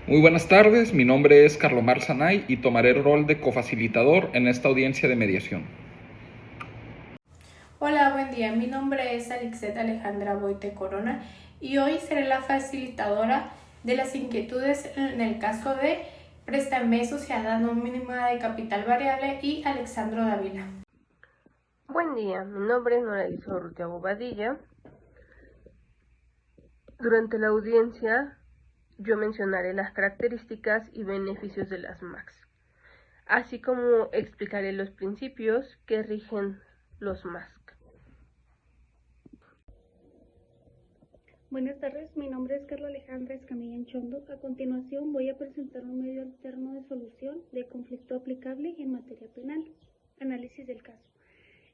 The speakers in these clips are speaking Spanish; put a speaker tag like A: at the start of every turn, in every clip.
A: Muy buenas tardes, mi nombre es Carlomar Zanay y tomaré el rol de cofacilitador en esta audiencia de mediación.
B: Hola, buen día. Mi nombre es Alixet Alejandra Boite Corona y hoy seré la facilitadora de las inquietudes en el caso de Préstame Sociedad No Mínima de Capital Variable y Alexandro Dávila.
C: Buen día, mi nombre es Noralizo Urrutia Bobadilla. Durante la audiencia yo mencionaré las características y beneficios de las MACs, así como explicaré los principios que rigen los MACs.
D: Buenas tardes, mi nombre es Carla Alejandra Escamilla Anchondo. A continuación voy a presentar un medio alterno de solución de conflicto aplicable en materia penal. Análisis del caso.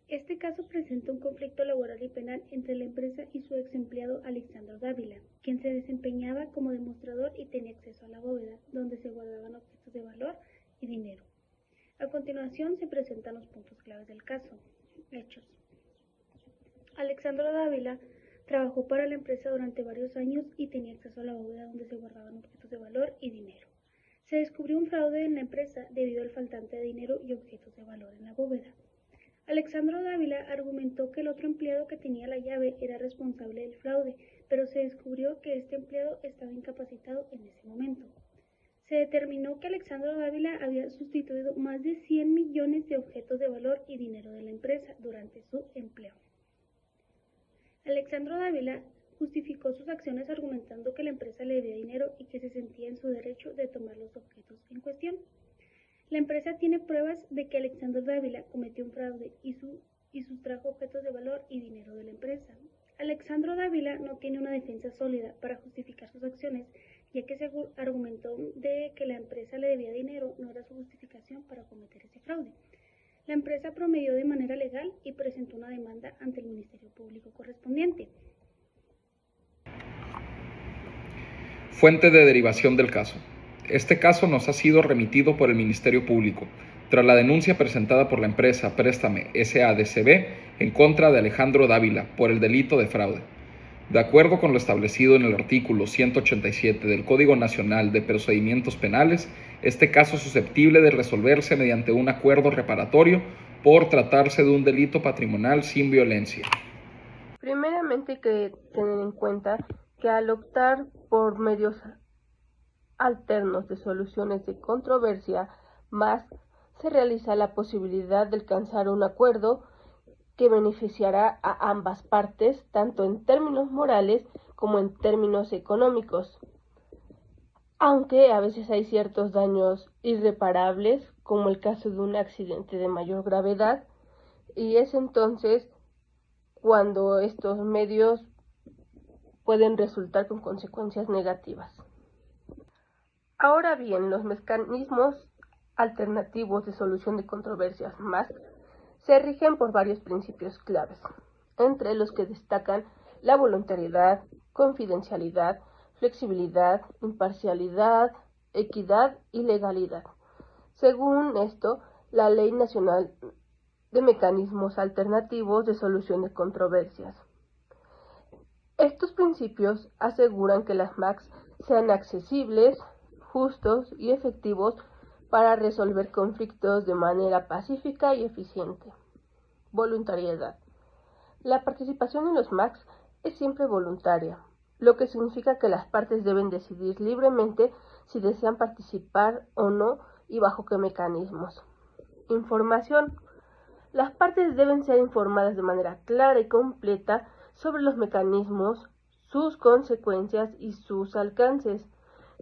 D: Este caso presenta un conflicto laboral y penal entre la empresa y su ex empleado Alexandro Dávila, quien se desempeñaba como demostrador y tenía acceso a la bóveda, donde se guardaban objetos de valor y dinero. A continuación se presentan los puntos claves del caso. Hechos. Alexandro Dávila trabajó para la empresa durante varios años y tenía acceso a la bóveda donde se guardaban objetos de valor y dinero. Se descubrió un fraude en la empresa debido al faltante de dinero y objetos de valor en la bóveda. Alexandro Dávila argumentó que el otro empleado que tenía la llave era responsable del fraude, pero se descubrió que este empleado estaba incapacitado en ese momento. Se determinó que Alexandro Dávila había sustituido más de 100 millones de objetos de valor y dinero de la empresa durante su empleo. Alexandro Dávila justificó sus acciones argumentando que la empresa le debía dinero y que se sentía en su derecho de tomar los objetos en cuestión. La empresa tiene pruebas de que Alexandro Dávila cometió un fraude y sustrajo objetos de valor y dinero de la empresa. Alexandro Dávila no tiene una defensa sólida para justificar sus acciones, ya que se argumentó de que la empresa le debía dinero no era su justificación para cometer ese fraude. La empresa promedió de manera legal y presentó una demanda ante el Ministerio Público correspondiente.
A: Fuente de derivación del caso. Este caso nos ha sido remitido por el Ministerio Público, tras la denuncia presentada por la empresa Préstame SADCB en contra de Alejandro Dávila por el delito de fraude. De acuerdo con lo establecido en el artículo 187 del Código Nacional de Procedimientos Penales, este caso es susceptible de resolverse mediante un acuerdo reparatorio por tratarse de un delito patrimonial sin violencia.
C: Primeramente hay que tener en cuenta que al optar por medios alternos de soluciones de controversia, más se realiza la posibilidad de alcanzar un acuerdo que beneficiará a ambas partes, tanto en términos morales como en términos económicos. Aunque a veces hay ciertos daños irreparables, como el caso de un accidente de mayor gravedad, y es entonces cuando estos medios pueden resultar con consecuencias negativas. Ahora bien, los mecanismos alternativos de solución de controversias MAC se rigen por varios principios claves, entre los que destacan la voluntariedad, confidencialidad, flexibilidad, imparcialidad, equidad y legalidad. Según esto, la Ley Nacional de Mecanismos Alternativos de Solución de Controversias. Estos principios aseguran que las MACs sean accesibles, justos y efectivos para resolver conflictos de manera pacífica y eficiente. Voluntariedad. La participación en los MACs es siempre voluntaria, lo que significa que las partes deben decidir libremente si desean participar o no y bajo qué mecanismos. Información. Las partes deben ser informadas de manera clara y completa sobre los mecanismos, sus consecuencias y sus alcances.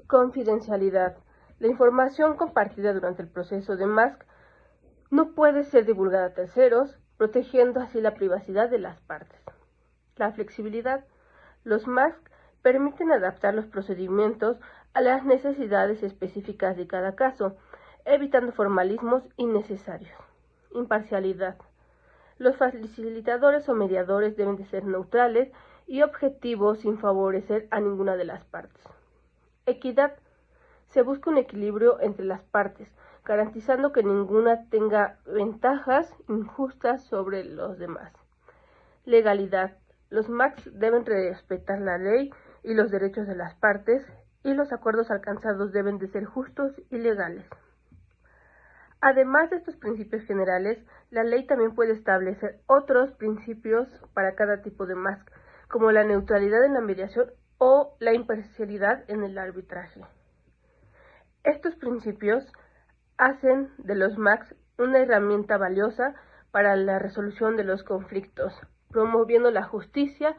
C: Confidencialidad. La información compartida durante el proceso de MAC no puede ser divulgada a terceros, protegiendo así la privacidad de las partes. La flexibilidad. Los MAC permiten adaptar los procedimientos a las necesidades específicas de cada caso, evitando formalismos innecesarios. Imparcialidad. Los facilitadores o mediadores deben de ser neutrales y objetivos sin favorecer a ninguna de las partes. Equidad. Se busca un equilibrio entre las partes, garantizando que ninguna tenga ventajas injustas sobre los demás. Legalidad. Los MACs deben respetar la ley y los derechos de las partes, y los acuerdos alcanzados deben de ser justos y legales. Además de estos principios generales, la ley también puede establecer otros principios para cada tipo de MAC, como la neutralidad en la mediación o la imparcialidad en el arbitraje. Estos principios hacen de los MAC una herramienta valiosa para la resolución de los conflictos, promoviendo la justicia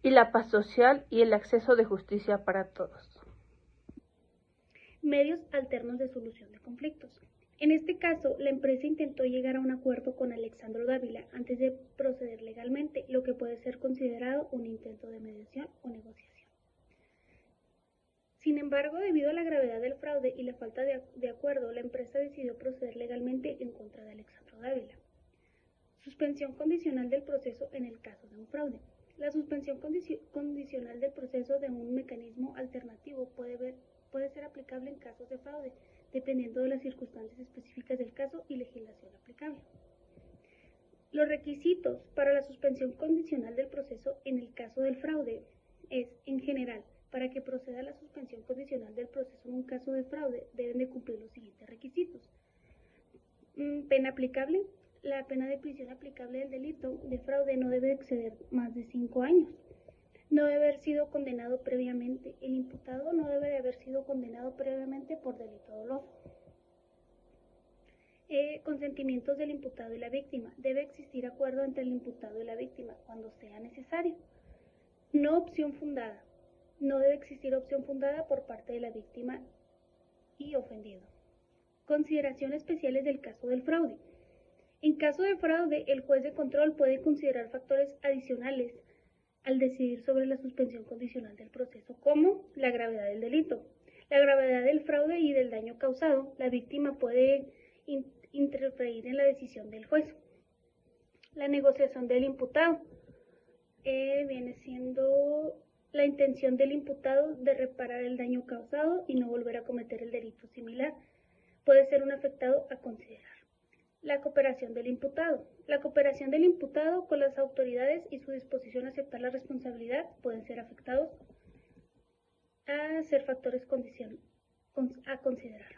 C: y la paz social y el acceso de justicia para todos.
D: Medios alternos de solución de conflictos. En este caso, la empresa intentó llegar a un acuerdo con Alexandro Dávila antes de proceder legalmente, lo que puede ser considerado un intento de mediación o negociación. Sin embargo, debido a la gravedad del fraude y la falta de acuerdo, la empresa decidió proceder legalmente en contra de Alexandro Dávila. Suspensión condicional del proceso en el caso de un fraude. La suspensión condicional del proceso de un mecanismo alternativo puede ser aplicable en casos de fraude, dependiendo de las circunstancias específicas del caso y legislación aplicable. Los requisitos para la suspensión condicional del proceso en el caso del fraude es, en general, para que proceda la suspensión condicional del proceso en un caso de fraude, deben de cumplir los siguientes requisitos. Pena aplicable. La pena de prisión aplicable del delito de fraude no debe exceder más de 5 años. No debe haber sido condenado previamente. El imputado no debe de haber sido condenado previamente por delito doloso. Consentimientos del imputado y la víctima. Debe existir acuerdo entre el imputado y la víctima cuando sea necesario. No opción fundada. No debe existir opción fundada por parte de la víctima y ofendido. Consideraciones especiales del caso del fraude. En caso de fraude, el juez de control puede considerar factores adicionales al decidir sobre la suspensión condicional del proceso, como la gravedad del delito, la gravedad del fraude y del daño causado. La víctima puede interferir en la decisión del juez. La negociación del imputado viene siendo la intención del imputado de reparar el daño causado y no volver a cometer el delito similar. Puede ser un afectado a considerar. La cooperación del imputado. La cooperación del imputado con las autoridades y su disposición a aceptar la responsabilidad pueden ser afectados a ser factores a considerar.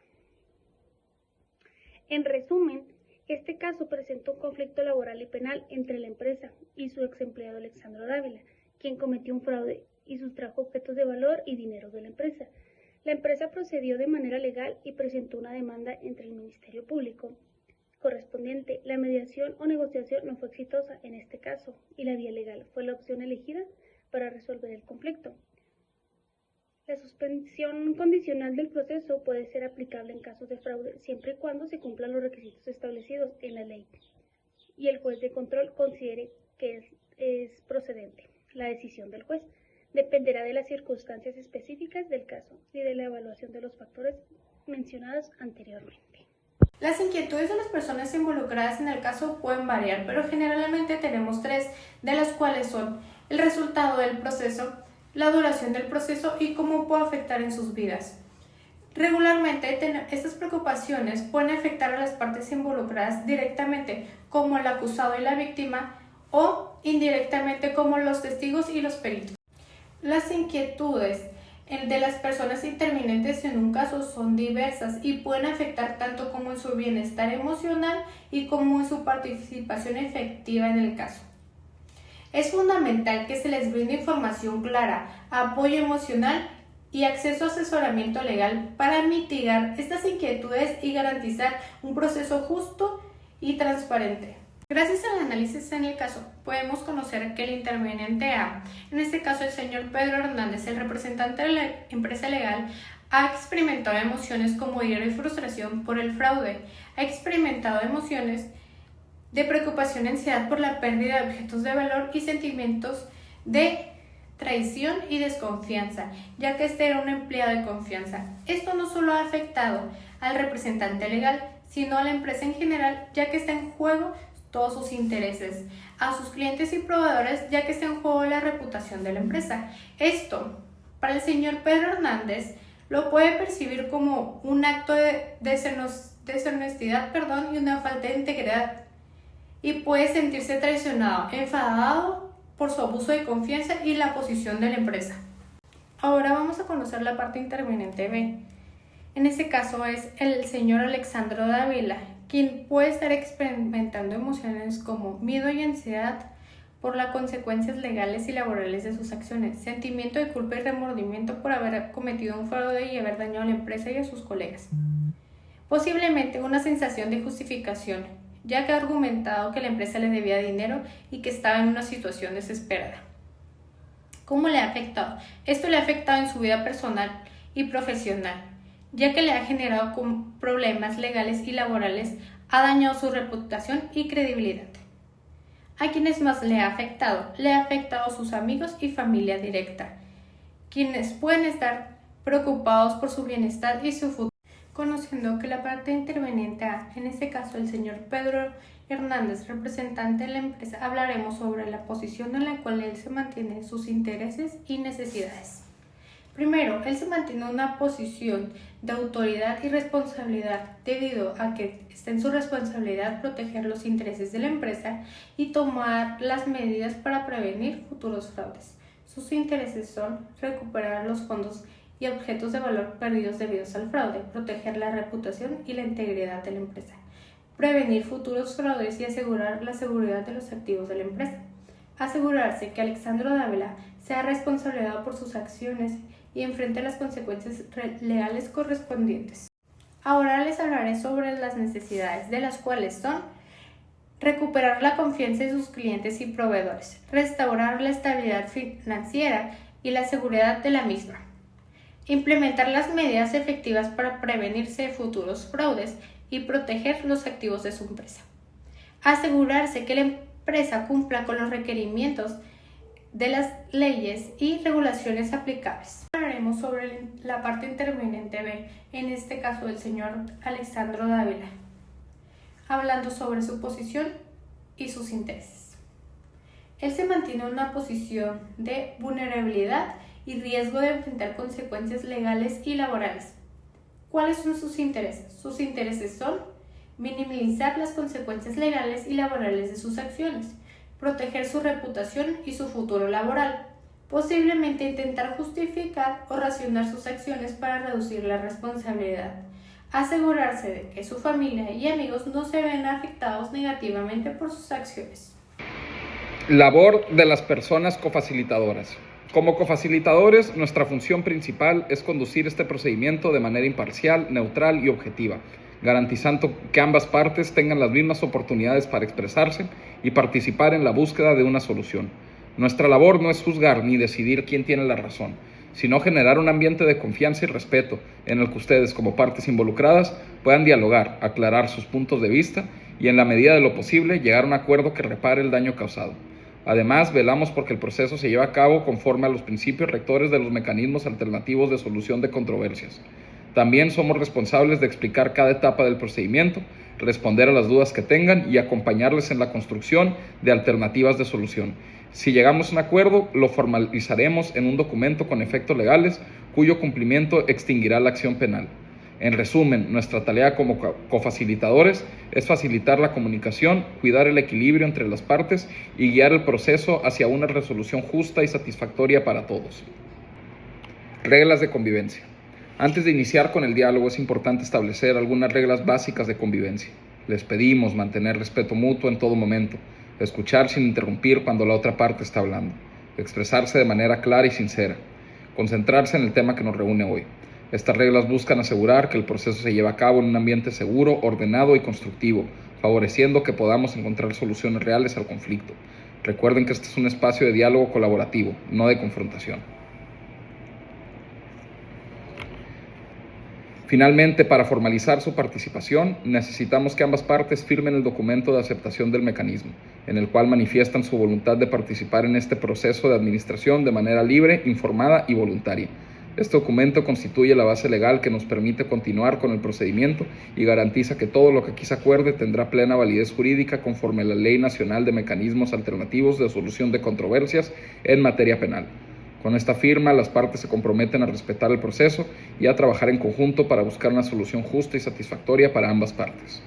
D: En resumen, este caso presenta un conflicto laboral y penal entre la empresa y su ex empleado Alexandro Dávila, quien cometió un fraude y sustrajo objetos de valor y dinero de la empresa. La empresa procedió de manera legal y presentó una demanda entre el Ministerio Público correspondiente. La mediación o negociación no fue exitosa en este caso y la vía legal fue la opción elegida para resolver el conflicto. La suspensión condicional del proceso puede ser aplicable en casos de fraude siempre y cuando se cumplan los requisitos establecidos en la ley y el juez de control considere que es procedente. La decisión del juez dependerá de las circunstancias específicas del caso y de la evaluación de los factores mencionados anteriormente.
B: Las inquietudes de las personas involucradas en el caso pueden variar, pero generalmente tenemos 3, de las cuales son el resultado del proceso, la duración del proceso y cómo puede afectar en sus vidas. Regularmente, estas preocupaciones pueden afectar a las partes involucradas directamente, como el acusado y la víctima, o indirectamente, como los testigos y los peritos. Las inquietudes de las personas intervinientes en un caso son diversas y pueden afectar tanto como en su bienestar emocional y como en su participación efectiva en el caso. Es fundamental que se les brinde información clara, apoyo emocional y acceso a asesoramiento legal para mitigar estas inquietudes y garantizar un proceso justo y transparente. Gracias al análisis en el caso, podemos conocer que el interviniente A, en este caso el señor Pedro Hernández, el representante de la empresa legal, ha experimentado emociones como ira y frustración por el fraude, ha experimentado emociones de preocupación y ansiedad por la pérdida de objetos de valor y sentimientos de traición y desconfianza, ya que este era un empleado de confianza. Esto no solo ha afectado al representante legal, sino a la empresa en general, ya que está en juego todos sus intereses, a sus clientes y proveedores, ya que está en juego la reputación de la empresa. Esto, para el señor Pedro Hernández, lo puede percibir como un acto de deshonestidad y una falta de integridad, y puede sentirse traicionado, enfadado por su abuso de confianza y la posición de la empresa. Ahora vamos a conocer la parte interviniente B. En este caso es el señor Alexandro Dávila, quien puede estar experimentando emociones como miedo y ansiedad por las consecuencias legales y laborales de sus acciones, sentimiento de culpa y remordimiento por haber cometido un fraude y haber dañado a la empresa y a sus colegas. Posiblemente una sensación de justificación, ya que ha argumentado que la empresa le debía dinero y que estaba en una situación desesperada. ¿Cómo le ha afectado? Esto le ha afectado en su vida personal y profesional, ya que le ha generado problemas legales y laborales, ha dañado su reputación y credibilidad. ¿A quienes más le ha afectado? Le ha afectado a sus amigos y familia directa, quienes pueden estar preocupados por su bienestar y su futuro. Conociendo que la parte interveniente A, en este caso el señor Pedro Hernández, representante de la empresa, hablaremos sobre la posición en la cual él se mantiene, sus intereses y necesidades. Primero, él se mantiene en una posición de autoridad y responsabilidad debido a que está en su responsabilidad proteger los intereses de la empresa y tomar las medidas para prevenir futuros fraudes. Sus intereses son recuperar los fondos y objetos de valor perdidos debido al fraude, proteger la reputación y la integridad de la empresa, prevenir futuros fraudes y asegurar la seguridad de los activos de la empresa. Asegurarse que Alexandro Dávila sea responsabilizado por sus acciones y enfrente las consecuencias legales correspondientes. Ahora les hablaré sobre las necesidades, de las cuales son recuperar la confianza de sus clientes y proveedores, restaurar la estabilidad financiera y la seguridad de la misma, implementar las medidas efectivas para prevenirse de futuros fraudes y proteger los activos de su empresa, asegurarse que la empresa cumpla con los requerimientos de las leyes y regulaciones aplicables. Hablaremos sobre la parte interviniente B, en este caso del señor Alexandro Dávila, hablando sobre su posición y sus intereses. Él se mantiene en una posición de vulnerabilidad y riesgo de enfrentar consecuencias legales y laborales. ¿Cuáles son sus intereses? Sus intereses son minimizar las consecuencias legales y laborales de sus acciones, proteger su reputación y su futuro laboral, posiblemente intentar justificar o racionar sus acciones para reducir la responsabilidad, asegurarse de que su familia y amigos no se ven afectados negativamente por sus acciones.
A: Labor de las personas cofacilitadoras. Como cofacilitadores, nuestra función principal es conducir este procedimiento de manera imparcial, neutral y objetiva, garantizando que ambas partes tengan las mismas oportunidades para expresarse y participar en la búsqueda de una solución. Nuestra labor no es juzgar ni decidir quién tiene la razón, sino generar un ambiente de confianza y respeto en el que ustedes, como partes involucradas, puedan dialogar, aclarar sus puntos de vista y, en la medida de lo posible, llegar a un acuerdo que repare el daño causado. Además, velamos porque el proceso se lleve a cabo conforme a los principios rectores de los mecanismos alternativos de solución de controversias. También somos responsables de explicar cada etapa del procedimiento, responder a las dudas que tengan y acompañarles en la construcción de alternativas de solución. Si llegamos a un acuerdo, lo formalizaremos en un documento con efectos legales, cuyo cumplimiento extinguirá la acción penal. En resumen, nuestra tarea como cofacilitadores es facilitar la comunicación, cuidar el equilibrio entre las partes y guiar el proceso hacia una resolución justa y satisfactoria para todos. Reglas de convivencia. Antes de iniciar con el diálogo es importante establecer algunas reglas básicas de convivencia. Les pedimos mantener respeto mutuo en todo momento, escuchar sin interrumpir cuando la otra parte está hablando, expresarse de manera clara y sincera, concentrarse en el tema que nos reúne hoy. Estas reglas buscan asegurar que el proceso se lleve a cabo en un ambiente seguro, ordenado y constructivo, favoreciendo que podamos encontrar soluciones reales al conflicto. Recuerden que este es un espacio de diálogo colaborativo, no de confrontación. Finalmente, para formalizar su participación, necesitamos que ambas partes firmen el documento de aceptación del mecanismo, en el cual manifiestan su voluntad de participar en este proceso de administración de manera libre, informada y voluntaria. Este documento constituye la base legal que nos permite continuar con el procedimiento y garantiza que todo lo que aquí se acuerde tendrá plena validez jurídica conforme a la Ley Nacional de Mecanismos Alternativos de Solución de Controversias en materia penal. Con esta firma, las partes se comprometen a respetar el proceso y a trabajar en conjunto para buscar una solución justa y satisfactoria para ambas partes.